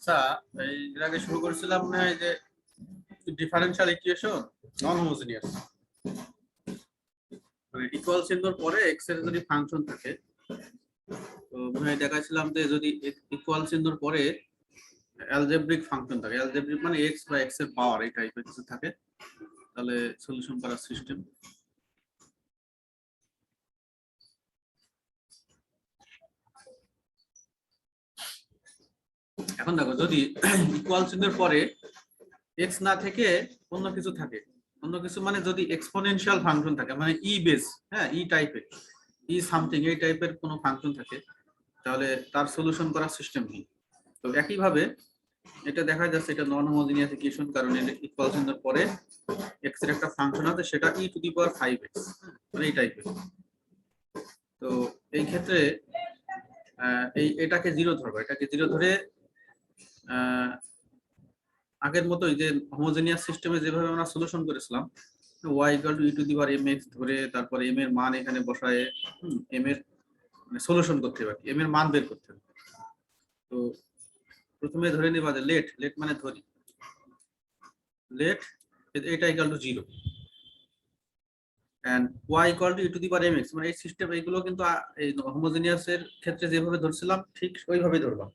আচ্ছা, এই এর আগে শুরু করেছিলাম না এই যে ডিফারেনশিয়াল ইকুয়েশন নন হোমোজেনিয়াস, মানে ইকুয়াল চিহ্নর পরে এক্স এর যদি ফাংশন থাকে, তো মনে হয় দেখাচ্ছিলাম যে যদি ইকুয়াল চিহ্নর পরে অ্যালজেব্রিক ফাংশন থাকে, অ্যালজেব্রিক মানে এক্স বা এক্স এর পাওয়ার এই টাইপের কিছু থাকে, তাহলে সলিউশন করার সিস্টেম। এখন দেখো যদি ইকুয়াল চিহ্নের পরে এক্স না থেকে অন্য কিছু থাকে, অন্য কিছু মানে যদি এক্সপোনেনশিয়াল ফাংশন থাকে, মানে ই বেস, হ্যাঁ ই টাইপের, ই সামথিং এই টাইপের কোনো ফাংশন থাকে, তাহলে তার সলিউশন করার সিস্টেম কি? তো একইভাবে এটা দেখা যাচ্ছে এটা নন হোমোজিনিয়াস ইকুয়েশন, কারণ এটা ইকুয়াল চিহ্নের পরে এক্স এর একটা ফাংশন আছে, সেটা ই টু দি পাওয়ার 5x, মানে এই টাইপের। তো এই ক্ষেত্রে এটাকে জিরো ধরবো, এটাকে জিরো ধরে আগের মতোই যে হোমোজেনিয়াস সিস্টেমে যেভাবে আমরা সলিউশন করেছিলাম, y = e to the power mx ধরে তারপরে m এর মান এখানে বসায় m এর সলিউশন করতে হবে, m এর মান বের করতে হবে। তো প্রথমে ধরে নিবা যে লেট, লেট মানে ধরি, লেট এটা = 0 and y = e to the power mx, মানে এই সিস্টেম এইগুলো কিন্তু এই হোমোজেনিয়াস এর ক্ষেত্রে যেভাবে ধরছিলাম ঠিক ওইভাবেই ধরলাম।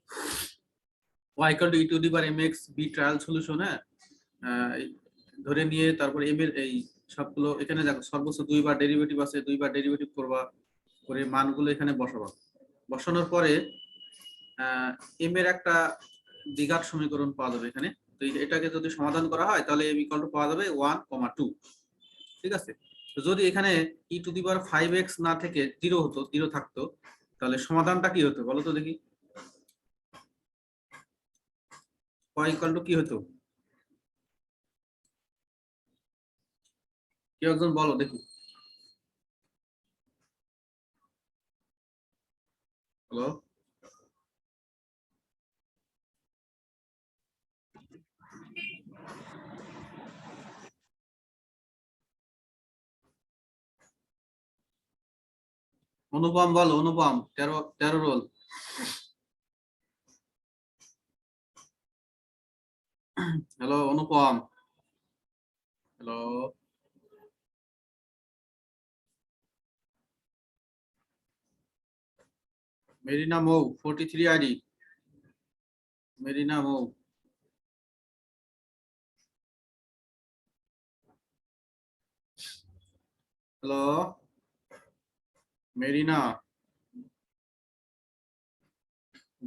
y = e to the power mx be trial solution, হ্যাঁ ধরে নিয়ে তারপর m এর এই সবগুলো এখানে দেখো সর্বোচ্চ দুইবার ডেরিভেটিভ আছে, দুইবার ডেরিভেটিভ করবা, করে মানগুলো এখানে বসাবা, বসানোর পরে m এর একটা দ্বিঘাত সমীকরণ পাওয়া যাবে এখানে। তো এটাকে যদি সমাধান করা হয় তাহলে m = পাওয়া যাবে 1, 2, ঠিক আছে। তো যদি এখানে e to the power 5x না থেকে 0 হতো, 0 থাকতো, তাহলে সমাধানটা কি হতো বলো তো দেখি, y = কি হতো, কেউ একজন বলো দেখি। হ্যালো, অনুপম বলো, অনুপম 13 রোল। হ্যালো অনুপম, হ্যালো, মেরিনা মৌ 43 আইডি, মেরিনা মৌ। হ্যালো মেরিনা,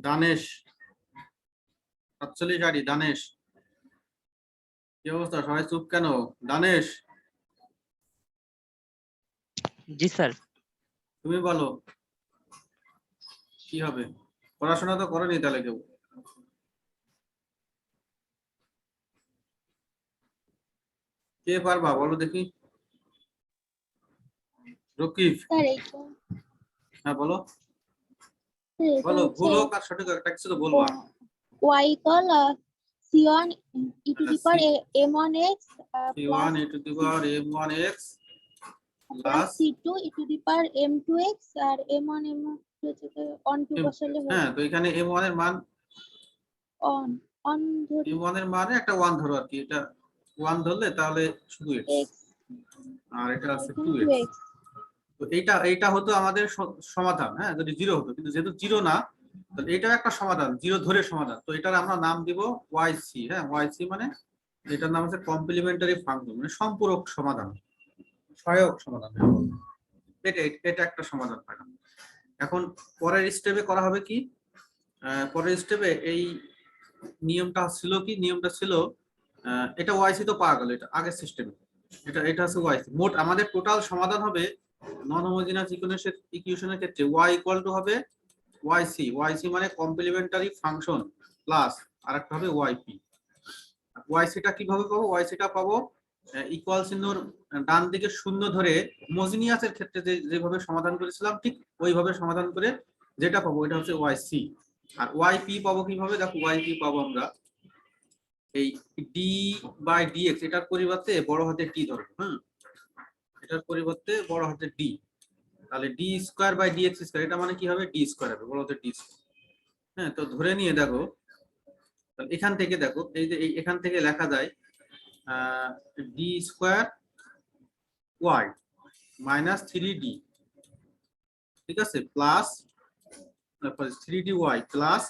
দানেশ 47 আইডি, দানেশ কি অবস্থা, সবাই চুপ কেন? দানেশ জি স্যার। তুমি বলো কি হবে, পড়াশোনা তো করেনি তাহলে কেউ? কে পারবা বলো দেখি, রকিব, হ্যাঁ বলো, বলো ভুল হোক আর সঠিক হোক একটা কিছু তো বলবা। y = c1 e to the power m1x c1 e to the power m1x plus c2 e to the power m2x R m1 on 2 বসালে হবে। হ্যাঁ, তো এখানে m1 এর মান on ধরি, m1 এর মানে একটা 1 ধরো আর কি, এটা 1 ধরলে তাহলে শুধু x, x আর এটা আছে 2x 2x। তো এইটা হতো আমাদের সমাধান, হ্যাঁ যদি 0 হতো, কিন্তু যেহেতু 0 না, তাহলে এটাও একটা সমাধান, 0 ধরে সমাধান। তো এটার আমরা নাম দিব yc, হ্যাঁ yc মানে এটার নাম হচ্ছে কমপ্লিমেন্টারি ফাংশন, মানে সম্পূরক সমাধান, সহায়ক সমাধান। এটা একটা সমাধান পাইলাম। এখন পরের স্টেপে করা হবে কি, পরের স্টেপে এই নিয়মটা ছিল কি, নিয়মটা ছিল এটা ওয়াইসি তো পাওয়া গেল, এটা আগের সিস্টেমে, এটা হচ্ছে ওয়াইসি। মোট আমাদের টোটাল সমাধান হবে নন হোমোজেনাস ইকুয়েশনের ক্ষেত্রে y = হবে yc, yc মানে কমপ্লিমেন্টারি ফাংশন প্লাস আরেকটা হবে yp। yc-টা কিভাবে পাবো, yc-টা পাবো ইকুয়াল চিহ্নর ডান দিকে শূন্য ধরে হোমোজেনিয়াসের ক্ষেত্রে যেভাবে সমাধান করেছিলাম ঠিক ওইভাবে সমাধান করে যেটা পাবো এটা হচ্ছে yc। আর yp পাবো কিভাবে, দেখো yp পাবো আমরা এই d/dx, এটার পরিবর্তে বড় হাতের d ধরবো, হ্যাঁ এটার পরিবর্তে বড় হাতের d, তাহলে d² / dx², এটা মানে কি হবে d² হবে, বড় হাতের d²। হ্যাঁ তো ধরে নিয়ে দেখো তাহলে এখান থেকে দেখো এই যে এখান থেকে লেখা যায় D square Y minus 3d, ঠিক আছে, প্লাস তারপরে 3dy প্লাস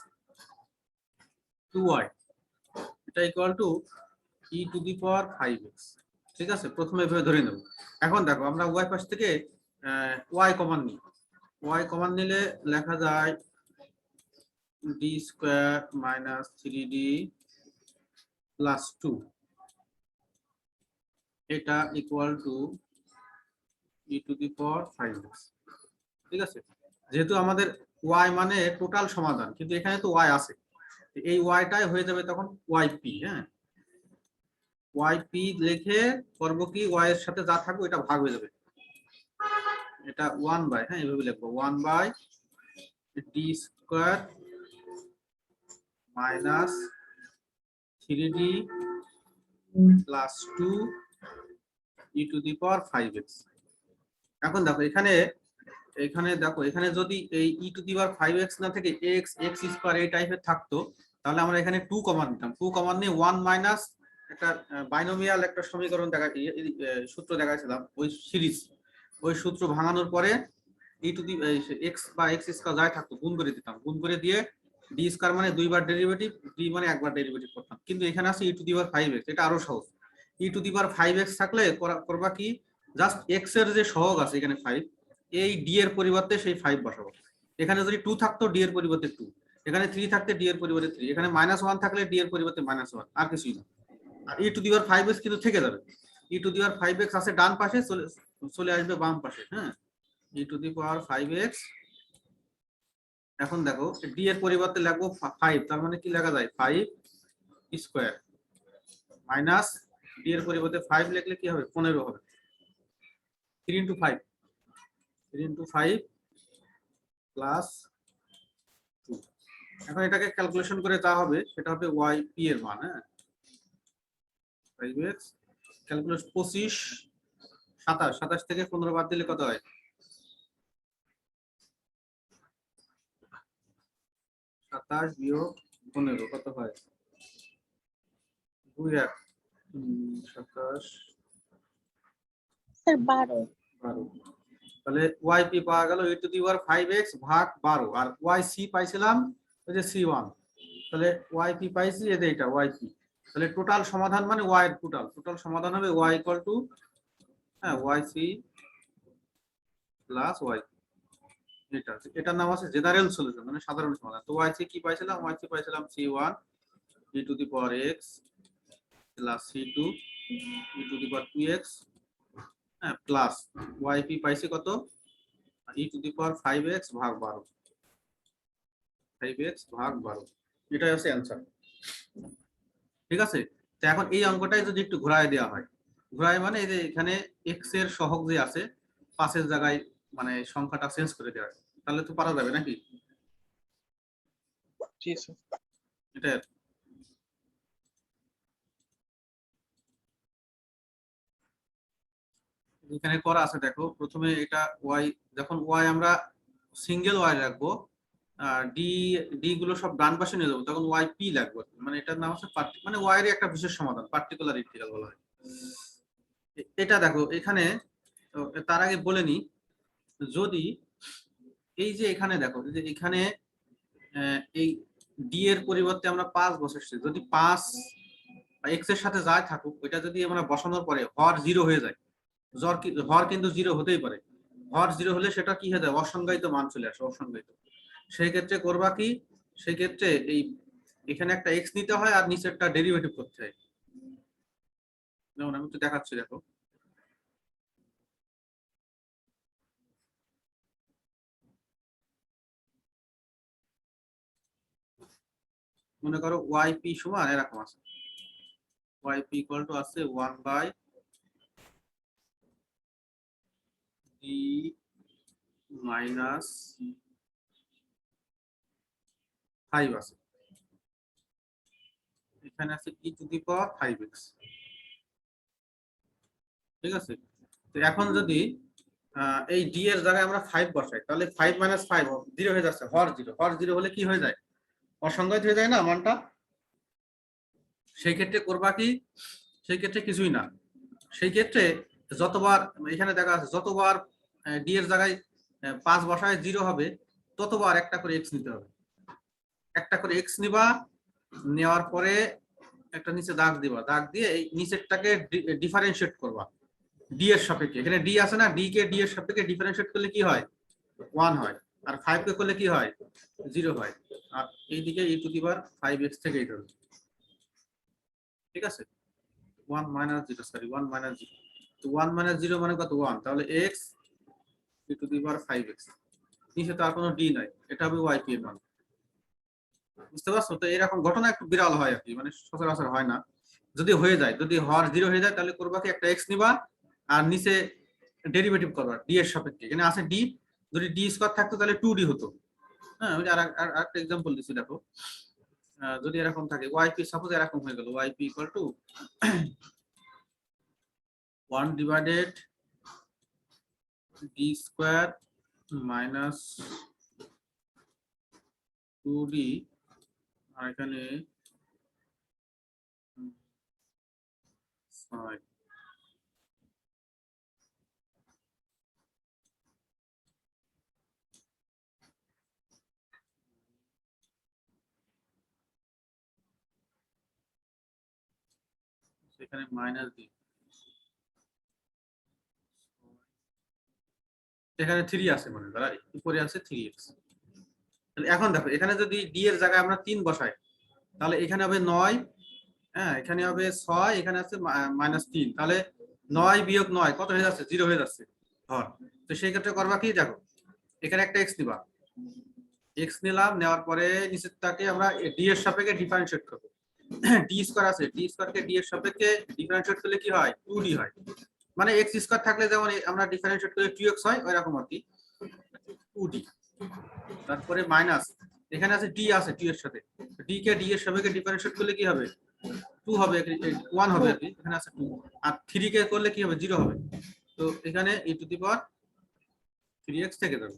2y, এটা equal to e to the power 5x। ঠিক আছে, প্রথমে এভাবে ধরে নেব। এখন দেখো আমরা y পাশ থেকে y কমন নিই, y কমন নিলে লেখা যায় d square minus 3d plus 2, এটা equal to e to the power 5x। ঠিক আছে, যেহেতু আমাদের y মানে টোটাল সমাধান, কিন্তু এখানে তো y আছে, এই ওয়াইটাই হয়ে যাবে তখন ওয়াইপি। হ্যাঁ, ওয়াইপি লিখে করব কি, ওয়াই এর সাথে যা থাকবে এটা ভাগ হয়ে যাবে, এটা 1 বাই, হ্যাঁ এইভাবে লিখবো 1 by D square minus 3d plus 2 e to the power 5x। এখন দেখো এখানে দেখো এখানে যদি এই ই টু দি পাওয়ার 5x না থেকে x x স্কয়ার এই টাইপের থাকতো, তাহলে আমরা এখানে 2 কমন নিতাম, 2 কমন নিয়ে 1 মাইনাস একটা বাইনোমিয়াল একটা সমীকরণ সূত্র দেখাইছিলাম, ওই সিরিজ, ওই সূত্র ভাঙানোর পরে ই টু দি x বা x স্কয়ার যাই থাকতো গুণ করে দিতাম, গুণ করে দিয়ে ডি স্কয়ার মানে দুইবার ডেরিভেটিভ, ডি মানে একবার ডেরিভেটিভ করতাম। কিন্তু এখানে আছে ই টু দি পাওয়ার 5x, এটা আরো সহজ। ই টু দি পাওয়ার 5x থাকলে করবা কি, জাস্ট x এর যে সহগ আছে এখানে 5, এই ডি এর পরিবর্তে সেই 5 বসাবো। এখানে যদি 2 থাকতো ডি এর পরিবর্তে 2, এখানে 3 থাকতে ডি এর পরিবর্তে 3, এখানে -1 থাকলে ডি এর পরিবর্তে -1, আর কিছুই না। আর ই টু দি পাওয়ার 5x কিন্তু থেকে যাবে, ই টু দি পাওয়ার 5x আছে ডান পাশে, চলে আসবে বাম পাশে। হ্যাঁ, ই টু দি পাওয়ার 5x, এখন দেখো ডি এর পরিবর্তে লিখবো 5, তার মানে কি লেখা যায় 5 স্কয়ার মাইনাস ডি এর পরিবর্তে 5 লিখলে কি হবে 15 হবে, 3 ইনটু 5, 3 ইনটু 5 প্লাস 2। এখন এটাকে ক্যালকুলেশন করে যা হবে সেটা হবে ওয়াই পি এর মান। হ্যাঁ, 5x ক্যালকুলেশন 25 27, 27 থেকে 15 বাদ দিলে কত হয়, 27 বিয়োগ 15 কত হয়, 2 1 27 স্যার 12। 12। তাহলে ওয়াইপি পাওয়া গেল ই টু দি পাওয়ার 5x ভাগ 12, আর ওয়াই সি পাইছিলাম ওই যে c1, তাহলে ওয়াইপি পাইছি এই যে এটা ওয়াইপি। তাহলে টোটাল সমাধান মানে ওয়াই এর টোটাল সমাধান হবে ওয়াই ইকুয়াল টু, হ্যাঁ, ওয়াই সি প্লাস ওয়াই, এটার নাম আছে জেনারেল সলিউশন মানে সাধারণ সমাধান। তো ওয়াই সি কি পাইছিলাম, ওয়াই সি পাইছিলাম c1 E to the power x plus c2 E to the power 2x, হ্যাঁ, প্লাস ওয়াইপি পাইছি কত, ই টু দি পাওয়ার 5x ভাগ 12, 5x ভাগ 12, এটাই হচ্ছে অ্যান্সার। ঠিক আছে, তো এখন এই অঙ্কটাই যদি একটু ঘোরায় দেওয়া হয়, ঘোরায় মানে এই যে এখানে x এর সহগ যে আছে 5 এর জায়গায় মানে সংখ্যাটা চেঞ্জ করে দেওয়া হয়, তাহলে তো পারা যাবে নাকি, জি স্যার। এটা এখানে করা আছে। দেখো প্রথমে এটা ওয়াই, যখন ওয়াই আমরা সিঙ্গেল ওয়াই রাখবো, ডি ডি গুলো সব ডান পাশে নিয়ে যাবো, তখন ওয়াই পি লাগবে, মানে এটার নাম হচ্ছে মানে ওয়াই এর একটা বিশেষ সমাধান, পার্টিকুলার ইন্টিগ্রাল বলা হয়। এটা দেখো এখানে, তার আগে বলে নি, যদি এই যে এখানে দেখো যে এখানে এই ডি এর পরিবর্তে আমরা 5 বসাচ্ছি, যদি 5 এক্স এর সাথে যাই থাকুক, ওইটা যদি আমরা বসানোর পরে হর 0 হয়ে যায়, হর কিন্তু 0 হতেই পারে, হর 0 হলে সেটা কি হয়ে যায়, অসংজ্ঞায়িত মান চলে আসে, অসংজ্ঞায়িত। সেই ক্ষেত্রে করবা কি, সেই ক্ষেত্রে এই এখানে একটা এক্স নিতে হয় আর নিচেরটা ডেরিভেটিভ করতে হয়। যেমন আমি একটু দেখাচ্ছি, দেখো মনে করো ওয়াইপি সমান এরকম আছে, ওয়াইপি ইকুয়াল টু আছে 1 বাই ডি মাইনাস 5 আছে, এখানে আছে ই টু দি পাওয়ার 5x। ঠিক আছে, তো এখন যদি এই ডি এর জায়গায় আমরা 5 বসাই, তাহলে 5 মাইনাস 5 0 হয়ে যাচ্ছে, হর 0, হর 0 হলে কি হয়ে যায়, অসংজ্ঞায়িত হয়ে যায় না মানটা। সেই ক্ষেত্রে করবা কি, সেই ক্ষেত্রে কিছুই না, সেই ক্ষেত্রে যতবার এখানে দেখা আছে যতবার ডি এর জায়গায় 5 বসায় 0 হবে ততবার একটা করে এক্স নিতে হবে। একটা করে এক্স নিবা, নেওয়ার পরে একটা নিচে দাগ দিবা, দাগ দিয়ে এই নিচেরটাকে ডিফারেন্সিয়েট করবা ডি এর সাপেক্ষে। এখানে ডি আছে না, ডি কে ডি এর সাপেক্ষে ডিফারেন্সিয়েট করলে কি হয় 1 হয়, আর 5 কে করলে কি হয় 0 হয়, আর এইদিকে e⁵ থেকে এই ধরো, ঠিক আছে। 1 - 0, সরি 1 - 0, তো 1 - 0 মানে কত 1, তাহলে x e⁵x, নিচে তো আর কোনো ডি নাই, এটা হবে yp এর মান। বুঝতে পারছো? তো এরকম ঘটনা একটু বিরল হয় আর কি, মানে সচরাচর হয় না। যদি হয়ে যায়, যদি হর 0 হয়ে যায় তাহলে করবা কি একটা এক্স নিবা আর নিচে ডেরিভেটিভ করবা ডি এর সাপেক্ষে। এখানে আছে ডি, যদি ডি স্কয়ার থাকতো তাহলে 2d হতো। হ্যাঁ, ওই যে আরেকটা एग्जांपल দিছি দেখো, যদি এরকম থাকে yp, সাপোজ এরকম হয়ে গেল yp = 1 divided d square minus 2d, আর এখানে 6। এখানে মাইনাস d, এখানে 3 আছে, মানে ধরা উপরে আছে 3x। তাহলে এখন দেখো এখানে যদি d এর জায়গায় আমরা 3 বসাই তাহলে এখানে হবে 9, হ্যাঁ এখানে হবে 6, এখানে আছে -3, তাহলে 9 বিয়োগ 9 কত হয়ে যাচ্ছে 0 হয়ে যাচ্ছে হর। তো সেই ক্ষেত্রে করবা কি, দেখো এখানে একটা x নিবা, x নিলাম, নেওয়ার পরে নিচেরটাকে আমরা d এর সাপেক্ষে ডিফারেন্সিয়েট করব। d স্কয়ার আছে, d স্কয়ারকে d এর সাপেক্ষে ডিফারেন্সিয়েট করলে কি হয় 2d হয়, মানে x স্কয়ার থাকলে যেমন আমরা ডিফারেন্সিয়েট করলে 2x হয় ওই রকম আর কি 2d। তারপরে মাইনাস, এখানে আছে d আছে 2 এর সাথে, d কে d এর সাপেক্ষে ডিফারেন্সিয়েট করলে কি হবে 2 হবে, 1 হবে আর কি, এখানে আছে 2, আর 3 কে করলে কি হবে 0 হবে। তো এখানে e⁵3x থেকে যাবে।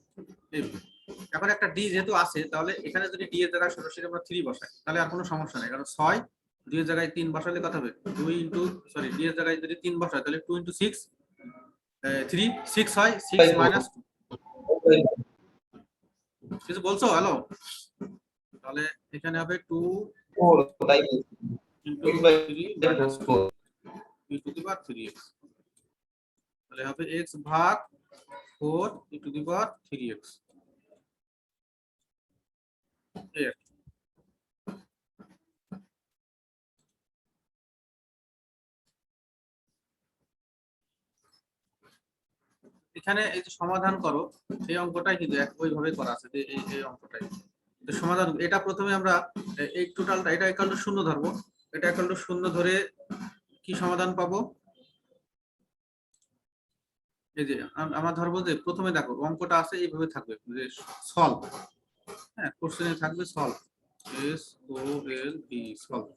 এখন একটা d যেহেতু আছে তাহলে এখানে যদি d এর জায়গায় সরাসরি আমরা 3 বসাই তাহলে আর কোনো সমস্যা নেই, কারণ 6 2 এর জায়গায় 3 বসালে কত হবে 2 ইনটু, সরি d এর জায়গায় যদি 3 বসাই তাহলে 2 ইনটু 6, 3 6 হয়, 6 মাইনাস 2। কিছু বলছো? হ্যালো, তাহলে এখানে হবে 2 ইনটু 3 মাইনাস 2 e⁵3x, তাহলে হবে x ভাগ 4 e⁵3x। এই আর কি। এখানে এই যে সমাধান করো, এই অঙ্কটাই কিন্তু ওইভাবে করা আছে, যে এই অঙ্কটাই তো সমাধান। এটা প্রথমে আমরা এই টোটালটা, এটা ইকুয়াল টু 0 ধরবো, এটা ইকুয়াল টু 0 ধরে কি সমাধান পাবো, এই যে আমরা ধরবো যে প্রথমে দেখো অঙ্কটা আছে এইভাবে থাকবে যে সলভ, হ্যাঁ কোশ্চেনে থাকবে সলভ, SOLV সলভ।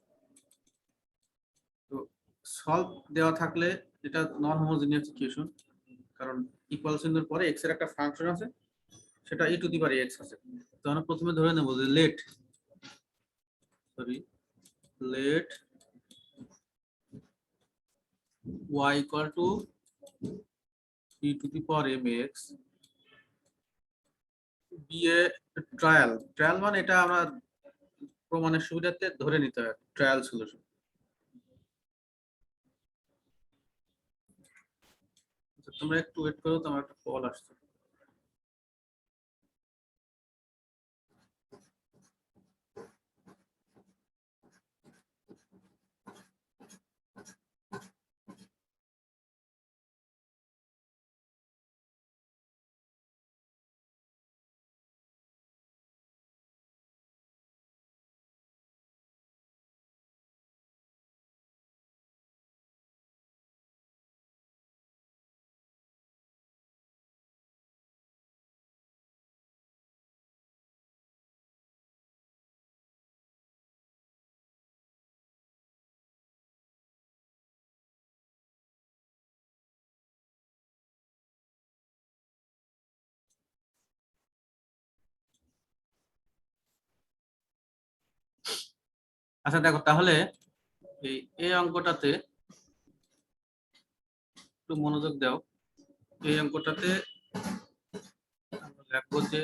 তো সলভ দেওয়া থাকলে এটা নন হোমোজিনিয়াস ইকুয়েশন, কারণ ইকুয়াল চিহ্নের পরে x এর একটা ফাংশন আছে, সেটা e⁵x আছে। তো আমরা প্রথমে ধরে নেব যে let y equal to e⁵mx be a trial. Trial মানে এটা আমরা প্রমাণের সুবিধার্থে ধরে নিতে হয় ট্রায়াল সলিউশন। তোমরা একটু ওয়েট করো, তোমার একটা কল আসছে। আচ্ছা দেখো তাহলে এই অঙ্কটাতে একটু মনোযোগ দাও। এই অঙ্কটাতে আমরা লিখবো যে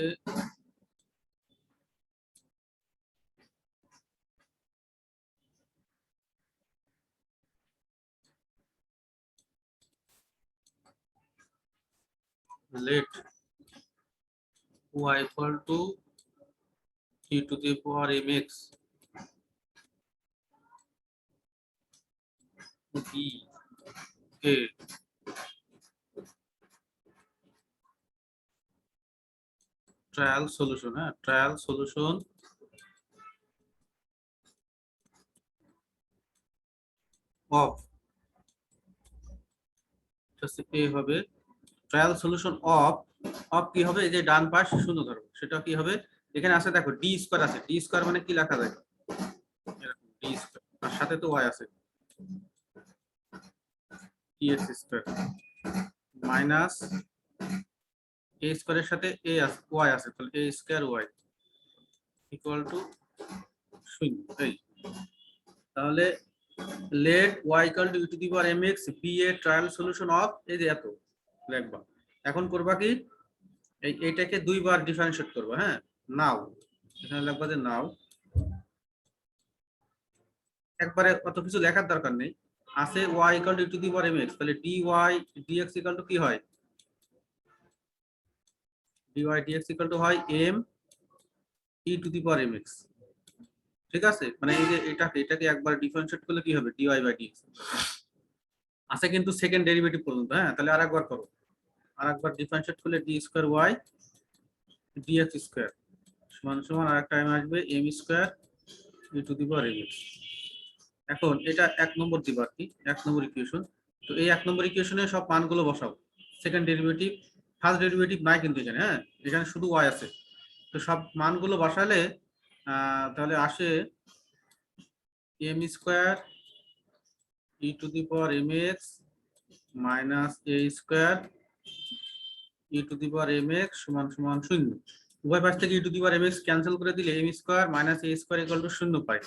let y equal to e to the power mx b a trial solution, হ্যাঁ, trial solution of a হবে ট্রায়াল সলিউশন অফ কি হবে, এই যে ডান পাশ শূন্য ধরবো, সেটা কি হবে, এখানে আছে দেখো ডি স্কয়ার আছে, ডি স্কয়ার মানে কি লেখা যায় এরকম ডি স্কয়ার, আর সাথে তো ওয়াই আছে এক্স স্কয়ার মাইনাস এ স্কয়ারের সাথে এ আছে ওয়াই আছে, তাহলে a square y equal to 0। এই তাহলে let y equal to e to the power mx be a trial solution of, এই যে এত লিখবা। এখন করবা কি, এইটাকে দুইবার ডিফারেন্সিয়েট করবো, হ্যাঁ, নাও এখানে লিখবা যে নাও, একবারে অত কিছু লেখার দরকার নেই, আছে y equal to e to the power mx, তাহলে dy dx ইকুয়াল টু কি হয়, dy dx ইকুয়াল টু হয় m E to the power mx। ঠিক আছে, মানে এই যে এটাকে একবার ডিফারেন্সিয়েট করলে কি হবে, dy বাই dx আছে কিন্তু সেকেন্ড ডেরিভেটিভ পর্যন্ত, হ্যাঁ, তাহলে আরেকবার করো, আরেকবার ডিফারেন্সিয়েট করলে d square y dx square সমান সমান আরেকটা টাইম আসবে m square E to the power mx। এখন এটা এক নম্বর দিবা আর কি, এক নম্বর ইকুয়েশন। তো এই এক নম্বর ইকুয়েশনে সব মানগুলো বসাও, সেকেন্ড ডেরিভেটিভ ফার্স্ট ডেরিভেটিভ নাই কিন্তু এখানে, হ্যাঁ, এখানে শুধু ওয়াই আছে। তো সব মানগুলো বসালে তাহলে আসে m square e to the power m x minus a square e to the power m x সমান সমান 0। উভয় পাশ থেকে e to the power m x cancel করে দিলে m square minus a square equal to 0 পাই।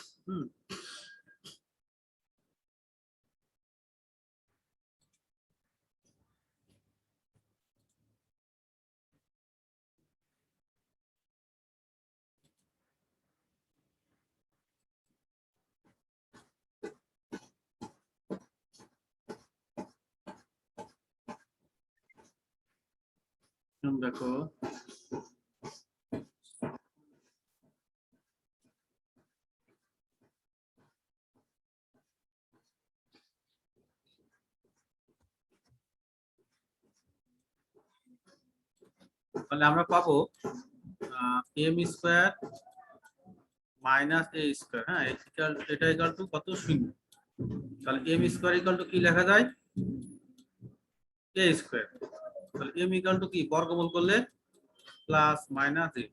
দেখো তাহলে আমরা পাবো m square minus a square, হ্যাঁ, এটা ইকুয়াল টু কত, 0। তাহলে এম স্কোয়ার ইকুয়াল টু কি লেখা যায়, এ স্কোয়ার। তাহলে এম ইকুয়াল টু কি, বর্গমূল করলে প্লাস মাইনাস এ।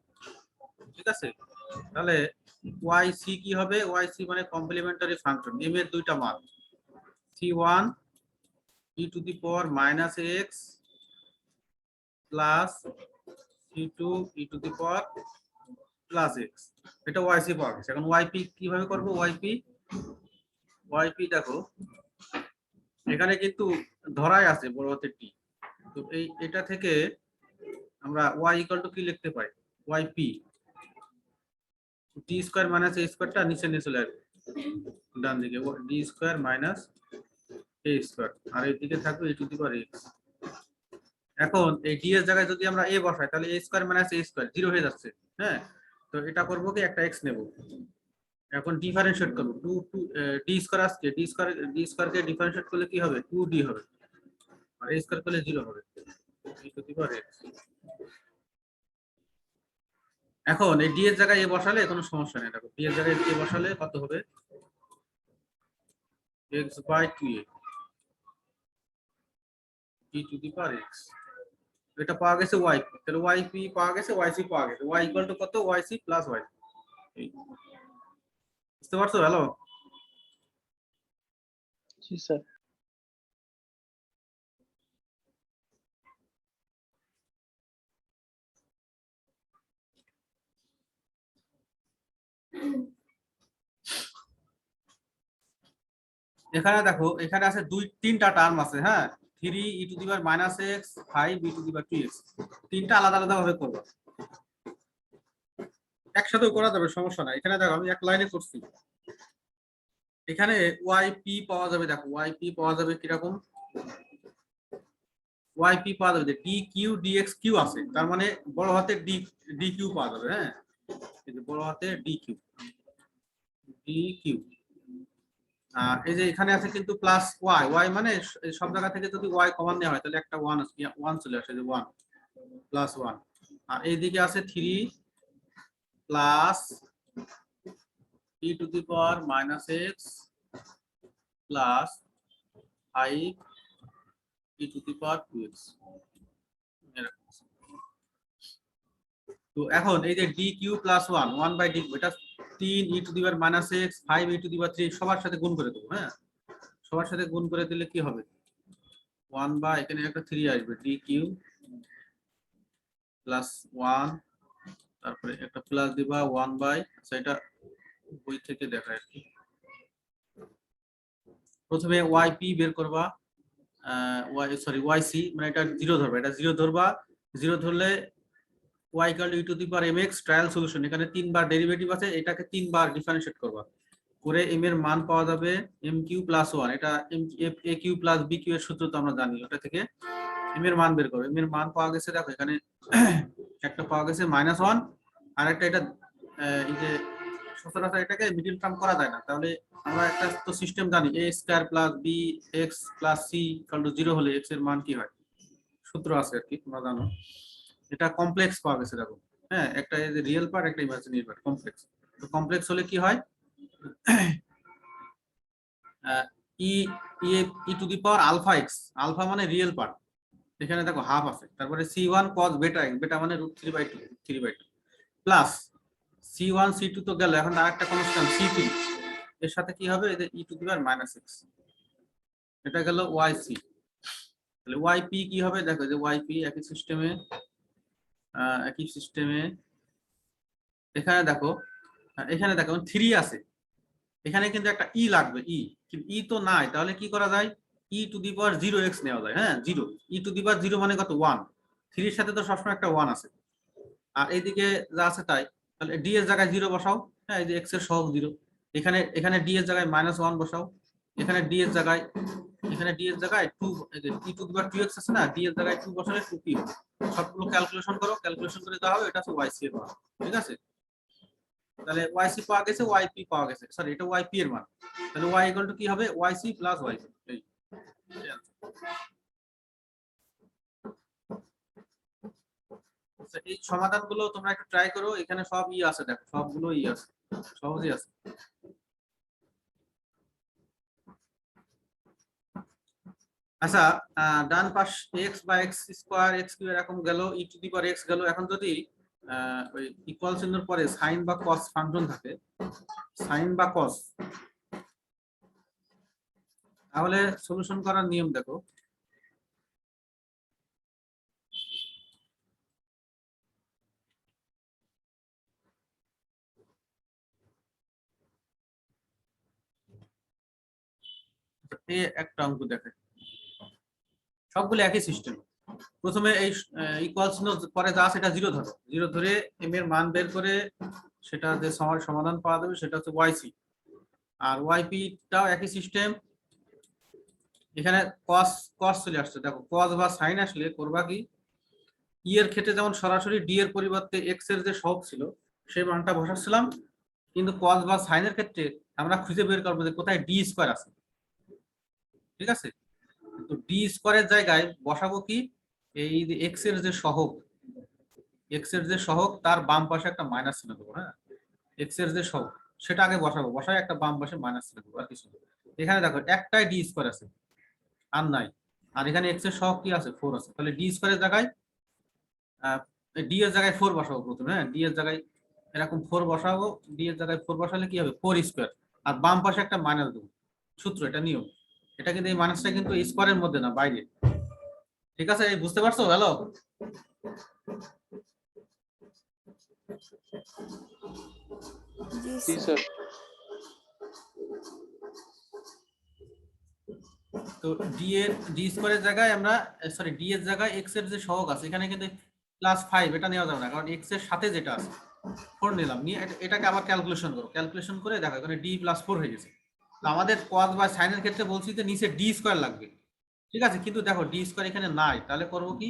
ঠিক আছে, তাহলে ওয়াই সি কি হবে, ওয়াই সি মানে কমপ্লিমেন্টারি ফাংশন, এম এর দুইটা মান c1 E to the power minus x plus c2 E to the power plus x, এটা ওয়াইসি পাওয়া গেছে। এখন ওয়াইপি কিভাবে করবো, ওয়াইপি দেখো এখানে কিন্তু ধরাই আছে বড় হাতের টি, তো এটা থেকে আমরা ওয়াই ইকুয়াল টু কি লিখতে পাই, ওয়াইপি টি স্কোয়ার মাইনাস এ স্কোয়ারটা নিচে নিয়ে চলে আসবে ডান দিকে, D square minus a square, আর এইদিকে থাকবে ই টু দি পাওয়ার এক্স। এখন এই ডি এর জায়গায় যদি আমরা এ বসাই তাহলে এ স্কোয়ার মাইনাস এ স্কোয়ার 0 হয়ে যাচ্ছে, হ্যাঁ। তো এটা করবো কি, একটা এক্স নেব, এখন ডিফারেন্সিয়েট করবো, টু টু ডি স্কোয়ার আসছে, ডি স্কোয়ার কে ডিফারেন্সিয়েট করলে কি হবে, 2d হবে, আর এ স্কোয়ার করলে 0 হবে, ই টু দি পাওয়ার এক্স। এখন এই ডি এর জায়গায় এ বসালে কোনো সমস্যা নেই, দেখো ডি এর জায়গায় এ বসালে কত হবে, x by 2a e to the power x. এটা পাওয়া গেছে ওয়াই, তাহলে ওয়াই পি পাওয়া গেছে, ওয়াই সি পাওয়া গেছে, ওয়াই ইকুয়াল টু কত, ওয়াই সি প্লাস ওয়াই। বুঝতে পারছো, হ্যালো? জি স্যার। এখানে দেখো এখানে আছে তিনটা টার্ম আছে, হ্যাঁ, 3e⁻⁻x 5e⁻2x, তিনটা আলাদা আলাদা ভাবে করবো, একসাথেও করা যাবে, সমস্যা নাই। এখানে দেখো আমি এক লাইনে করছি। এখানে yp পাওয়া যাবে, দেখো yp পাওয়া যাবে কিরকম, yp পাওয়া যাবে dq dx q আছে, তার মানে বড় হাতের dq পাওয়া যাবে, হ্যাঁ, এই যে বড় হাতের dq, এই যে এখানে আছে কিন্তু প্লাস y মানে সব জায়গা থেকে যদি y কমন নেওয়া হয় তাহলে একটা 1 চলে আসে, যে 1 প্লাস 1। আর এইদিকে আছে 3 প্লাস e⁻⁻x প্লাস 5e⁻2x। তো এখন এই যে dq প্লাস 1 এটা 3e⁻⁻x 5e⁻3 সবার সাথে গুণ করে দেবো, হ্যাঁ, সবার সাথে গুণ করে দিলে কি হবে, 1 বা এখানে একটা 3 আসবে, dq প্লাস 1, তারপরে একটা প্লাস দিবা 1 বাই, সেটা বই থেকে দেখায় আর কি। প্রথমে yp বের করবা, yc মানে এটা 0 ধরবা, এটা 0 ধরবা, 0 ধরলে y e⁻mx ট্রায়াল সলিউশন, এখানে 3 বার ডেরিভেটিভ আছে, এটাকে 3 বার ডিফারেন্সিয়েট করবা করে m এর মান পাওয়া যাবে mq প্লাস 1, এটা aq প্লাস bq এর সূত্র তো আমরা জানি, ওটা থেকে m এর মান বের করবে। m এর মান পাওয়া গেছে, দেখো এখানে একটা পাওয়া গেছে -1, আর একটা এটা এই যে সচরাচর এটাকে মিডল টার্ম করা যায় না, তাহলে আমরা একটা তো সিস্টেম জানি, a square plus bx plus c equal to 0 হলে x এর মান কি হয়, সূত্র আছে আর কি, তোমরা জানো। এটা কমপ্লেক্স পাওয়া গেছে, দেখো, হ্যাঁ, একটা এই যে রিয়েল পার্ট, একটা ইমাজিনারি পার্ট, কমপ্লেক্স। তো কমপ্লেক্স হলে কি হয়, e⁻α x, আলফা মানে রিয়েল পার্ট, এখানে দেখো হাফ আছে, তারপরে c1 cos বেটা x, বেটা মানে √3/2 প্লাস c1 c2 তো গেল, এখন আরেকটা কনস্ট্যান্ট c3, এর সাথে কি হবে, এই যে e⁻⁻x, এটা গেল yc, তাহলে yp কি হবে, দেখো যে yp একই সিস্টেমে এখানে দেখো, এখানে দেখো 3 আছে, এখানে কিন্তু একটা ই লাগবে, কিন্তু ই তো নাই, তাহলে কি করা যায়, e⁻0x নেওয়া যায়, হ্যাঁ, 0, e⁻0 মানে কত, 1, 3 এর সাথে তো সবসময় একটা 1 আছে, আর এইদিকে যা আছে তাই, তাহলে ডি এর জায়গায় 0 বসাও, হ্যাঁ, এই যে x এর সহগ 0, এখানে ডি এর জায়গায় -1 বসাও, এখানে ডি এর জায়গায় 2, এই যে e⁻2x আছে না, ডি এর জায়গায় 2 বসালে 2p হবে, সবগুলো ক্যালকুলেশন করো, ক্যালকুলেশন করে দেওয়া হবে, এটা হচ্ছে yc এর মান, ঠিক আছে। তাহলে yc পাওয়া গেছে, yp পাওয়া গেছে, সরি এটা yp এর মান, তাহলে y ইকুয়াল টু কি হবে, yc প্লাস yp, এই এই সমাধানগুলো তোমরা একটু ট্রাই করো, এখানে সব ই আছে, দেখো সবগুলো ই আছে, সহজেই আছে। আচ্ছা, ডান পাশ x বা x স্কয়ার x কিউব এরকম গেল, e⁻x গেল, এখন যদি ওই ইকুয়াল চিহ্নের পরে সাইন বা কস ফাংশন থাকে, সাইন বা কস, তাহলে সলিউশন করার নিয়ম দেখো, একটা অঙ্ক দেখে, সবগুলো একই সিস্টেম। প্রথমে এই ইকুয়াল চিহ্ন পরে যা সেটা 0 ধরো, 0 ধরে m এর মান বের করে সেটা যে সমাধান পাওয়া যাবে সেটা হচ্ছে yc, আর yp টাও একই সিস্টেম। এখানে cos cos চলে আসছে, দেখো cos বা sin আসলে করবা কি, ই এর ক্ষেত্রে যেমন সরাসরি ডি এর পরিবর্তে এক্স এর যে সহগ ছিল সেই মানটা বসাচ্ছিলাম, কিন্তু cos বা sin এর ক্ষেত্রে আমরা খুঁজে বের করবো যে কোথায় ডি স্কয়ার আছে, ঠিক আছে। তো ডি স্কয়ারের জায়গায় বসাবো কি, এই যে এক্স এর যে সহগ, তার বাম পাশে একটা মাইনাস চিহ্ন দেবো, হ্যাঁ, এক্স এর যে সহগ সেটা আগে বসাবো, বসায় একটা বাম পাশে মাইনাস চিহ্ন দেবো, আর কিছু না। এখানে দেখো একটাই ডি স্কয়ার আছে, আর নাই, আর এখানে এক্স এর সহগ কি আছে, 4 আছে, তাহলে ডি স্কয়ারের জায়গায় ডি এর জায়গায় 4 বসাবো প্রথমে, হ্যাঁ, ডি এর জায়গায় এরকম 4 বসাবো, ডি এর জায়গায় 4 বসালে কি হবে, 4 স্কয়ার, আর বাম পাশে একটা মাইনাস দেবো, সূত্র, এটা নিয়ম। এটা কিন্তু এই মাইনাসটা কিন্তু স্কয়ারের মধ্যে না, বাইরে, ঠিক আছে, এই বুঝতে পারছো, হ্যালো। জি স্যার। তো ডি স্কোয়ারের জায়গায় আমরা সরি ডি এর জায়গায় এক্স এর যে সহগ আছে এখানে কিন্তু +5 এটা নেওয়া যাবে না, কারণ এক্স এর সাথে যেটা আছে 4 নিলাম, নিয়ে এটাকে আবার ক্যালকুলেশন করো, ক্যালকুলেশন করে দেখো এখানে d+4 হয়ে গেছে। তো আমাদের cos বা sin এর ক্ষেত্রে বলছি যে নিচে ডি স্কোয়ার লাগবে, ঠিক আছে, কিন্তু দেখো ডি স্কোয়ার এখানে নাই, তাহলে করবো কি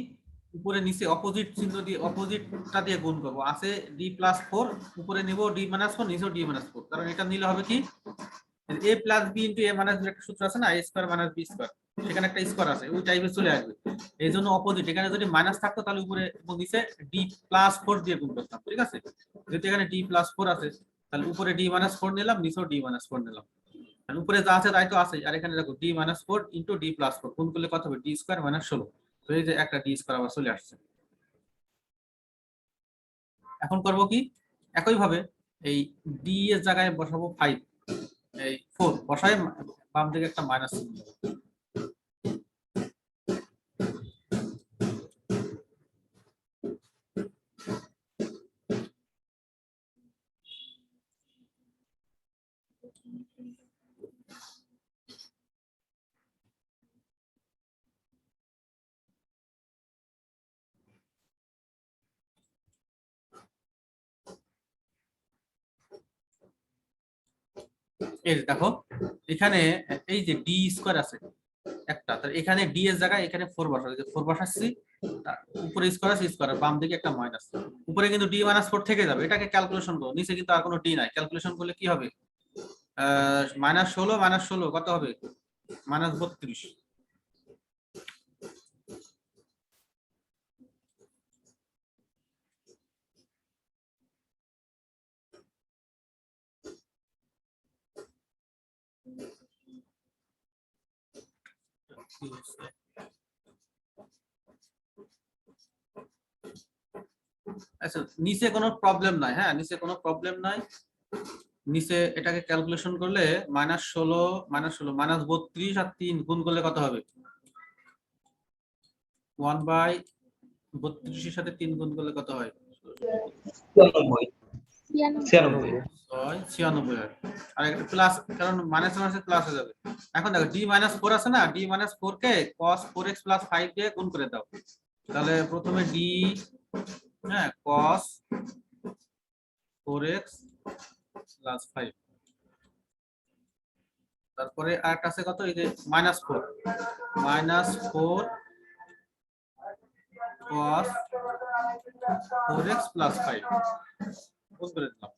উপরে নিচে অপোজিট চিহ্ন দিয়ে অপোজিটটা দিয়ে গুণ করবো, আছে d+4, উপরে নিব d-4, নিচেও d-4, কারণ এটা নিলে হবে কি a plus b into a minus b একটা সূত্র আছে না, a square minus b square, সেখানে একটা স্কোয়ার আছে, ওই টাইপে চলে আসবে। এই জন্য অপোজিট, এখানে যদি মাইনাস থাকতো তাহলে উপরে এবং নিচে d+4 দিয়ে গুণ করতাম, ঠিক আছে, যেহেতু এখানে d+4 আছে তাহলে উপরে d-4 নিলাম, নিচেও d-4 নিলাম, আর উপরে যা আছে তাই তো আছে, আর এখানে দেখো d-4 ইন্টু d+4 গুণ করলে কত হবে, d স্কোয়ার মাইনাস 16, তো এই যে একটা d স্কোয়ার আবার চলে আসছে। এখন করব কি একই ভাবে এই d এর জায়গায় বসাবো 5, এই 4 বসায় বাম দিকে একটা মাইনাস চিহ্ন দেবো। এই যে দেখো এখানে এই যে ডি স্কোয়ার আছে একটা, তাহলে এখানে ডি এর জায়গায় এখানে 4 বসাবো, এই যে 4 বসাচ্ছি, তার উপরে স্কোয়ার আছে স্কোয়ার, বাম দিকে একটা মাইনাস, উপরে কিন্তু d-4 থেকে যাবে, এটাকে ক্যালকুলেশন করো, নিচে কিন্তু আর কোনো ডি নাই, ক্যালকুলেশন করলে কি হবে, -16 কত হবে, -32। আচ্ছা নিচে কোনো প্রবলেম নাই, হ্যাঁ নিচে কোনো প্রবলেম নাই, নিচে এটাকে ক্যালকুলেশন করলে -16 আর 3 গুণ করলে কত হবে, 1/32 এর সাথে 3 গুণ করলে কত হয়, 96 96 হয়, আর একটা প্লাস, কারণ মাইনাস মাইনাসে প্লাস হয়ে যাবে। এখন দেখো d-4 আছে না, d-4 কে cos 4x + 5 দিয়ে গুণ করে দাও, তাহলে প্রথমে d, হ্যাঁ cos 4x + 5, তারপরে আর কাছে কত, এই যে -4 cos 4x + 5 গুণ করে দিলাম।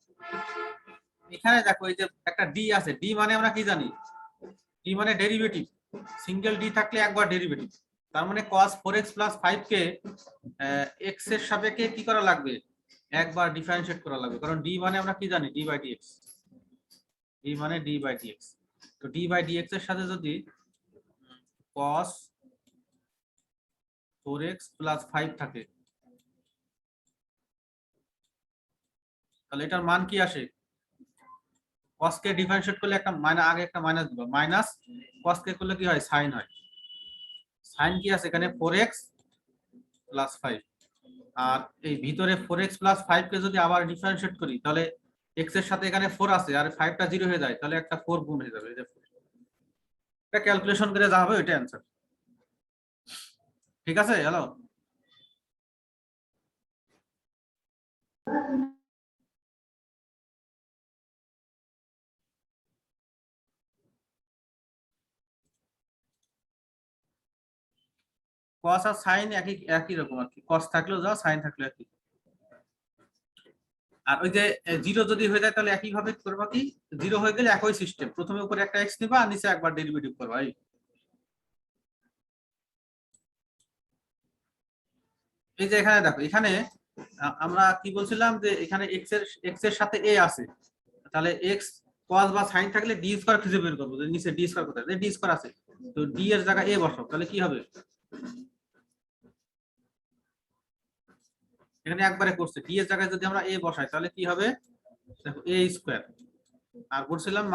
এখানে দেখো এই যে একটা ডি আছে, ডি মানে আমরা কি জানি, ডি মানে ডেরিভেটিভ, সিঙ্গেল ডি থাকলে একবার ডেরিভেটিভ, তার মানে cos 4x + 5 কে x এর সাপেক্ষে কি করা লাগবে, একবার ডিফারেন্সিয়েট করা লাগবে, কারণ ডি মানে আমরা কি জানি, d/dx, ডি মানে d/dx, তো d/dx এর সাথে যদি cos 4x + 5 থাকে তাহলে এটার মান কি আসে, cos কে ডিফারেন্সিয়েট করলে একটা মাইনাস, আগে একটা মাইনাস দিব, মাইনাস cos কে করলে কি হয়, sin হয়, sin কি আছে এখানে 4x + 5, আর এই ভিতরে 4x + 5 কে যদি আবার ডিফারেন্সিয়েট করি তাহলে x এর সাথে এখানে 4 আছে আর 5 টা 0 হয়ে যায়, তাহলে একটা 4 গুণ হয়ে যাবে, এই যে এটা ক্যালকুলেশন করে যা হবে ওইটা অ্যানসার, ঠিক আছে। হ্যালো, cos আর sin একই একই রকম আর কি, cos থাকলেও যা, sin থাকলেও একই, আর ওই যে 0 যদি হয়ে যায় তাহলে একই ভাবে করবা কি, 0 হয়ে গেলে একই সিস্টেম, প্রথমে উপরে একটা x নিবা আর নিচে একবার ডেরিভেটিভ করবা, এই যে এখানে দেখো, এখানে আমরা কি বলছিলাম যে এখানে x এর সাথে a আছে, তাহলে x cos বা sin থাকলে d স্কয়ার খুঁজে বের করবো, যে নিচে d স্কয়ার কোথায়, d স্কয়ার আছে, তো d এর জায়গায় a বসাও, তাহলে কি হবে, এখানে একবারে করছে, d এর জায়গায় যদি আমরা a বসাই তাহলে কি হবে, দেখো a স্কয়ার, আর বলছিলাম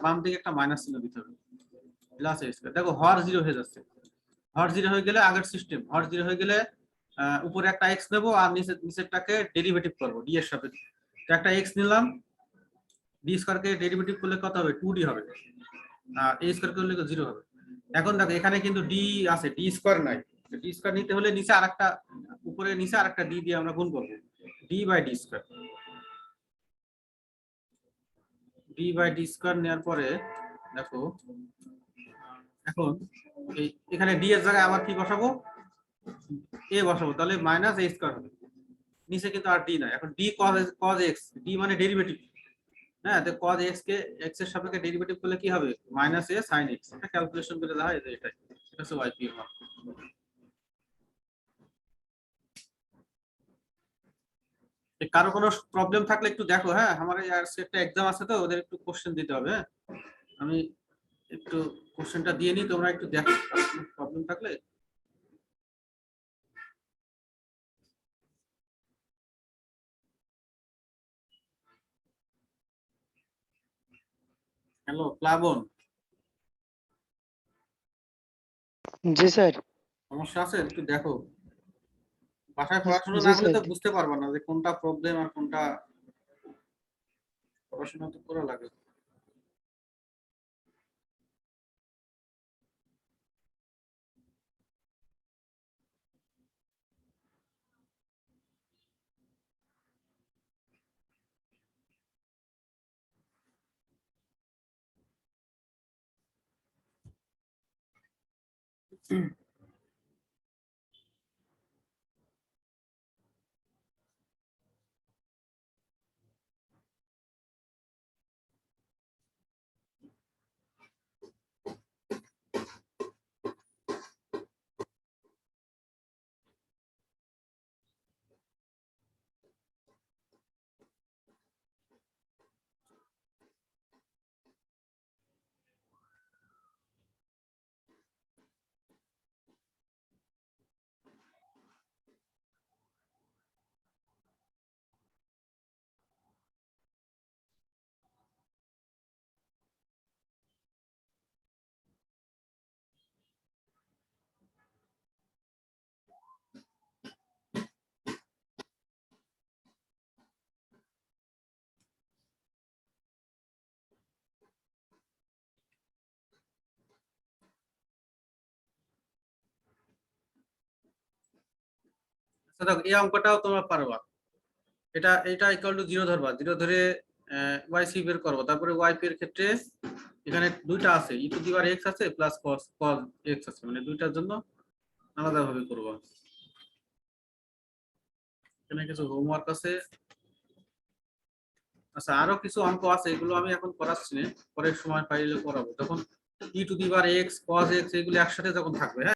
বাম দিকে একটা মাইনাস চিহ্ন দিতে হবে, প্লাস a স্কয়ার, দেখো হর 0 হয়ে যাচ্ছে, হর 0 হয়ে গেলে আগের সিস্টেম, হর 0 হয়ে গেলে উপরে একটা x নেবো আর নিচেরটাকে ডেরিভেটিভ করবো d এর সাপেক্ষে, তো একটা x নিলাম, d স্কয়ার কে ডেরিভেটিভ করলে কত হবে, 2d হবে, আর a স্কয়ার করলে 0 হবে, এখন দেখো এখানে কিন্তু ডি আছে, ডি স্কোয়ার নাই। ডি স্কোয়ার নিতে হলে নিচে আরেকটা, উপরে নিচে আরেকটা ডি দিয়ে আমরা গুণ করবো, D by D square. D by D square নেওয়ার পরে দেখো এখন এই এখানে ডি এর জায়গায় আবার কি বসাবো, এ বসাবো, তাহলে মাইনাস এ স্কোয়ার হবে। নিচে কিন্তু আর ডি নাই। এখন ডি কজ এক্স, ডি মানে ডেরিভেটিভ, হ্যাঁ, তো কজ এক্স কে এক্স এর সাপেক্ষে ডেরিভেটিভ করলে কি হবে, মাইনাস এ সাইন এক্স। এটা ক্যালকুলেশন করে দেওয়া হয়, এটাই এটা হচ্ছে ওয়াইপি এর মান। কারো কোনো প্রবলেম থাকলে একটু দেখো, হ্যাঁ, আমার একটা এক্সাম আছে তো, ওদের একটু কোশ্চেন দিতে হবে, হ্যাঁ, আমি একটু কোশ্চেনটা দিয়ে নিই, তোমরা একটু দেখো প্রবলেম থাকলে। হ্যালো প্লাবন, জি স্যার। সমস্যা আছে একটু দেখো, বাসায় জি পড়াশোনা না হলে স্যার। তো বুঝতে পারবা না যে কোনটা প্রবলেম আর কোনটা, পড়াশোনা তো করা লাগে। আচ্ছা দেখো, এই অঙ্কটাও তোমরা পারবা। এটা ইকুয়াল টু জিরো ধরবা, জিরো ধরে ওয়াই সি বের করবো। তারপরে ওয়াই পি এর ক্ষেত্রে এখানে দুইটা আছে, ই টু দি পাওয়ার এক্স আছে প্লাস কস কস এক্স আছে, মানে দুইটার জন্য আলাদা ভাবে করবো। এখানে কিছু হোমওয়ার্ক আছে। আচ্ছা আরো কিছু অঙ্ক আছে, এগুলো আমি এখন করাচ্ছি না, পরে সময় পাইলে করাবো, যখন e to the power x cos x এগুলো একসাথে যখন থাকবে, হ্যাঁ।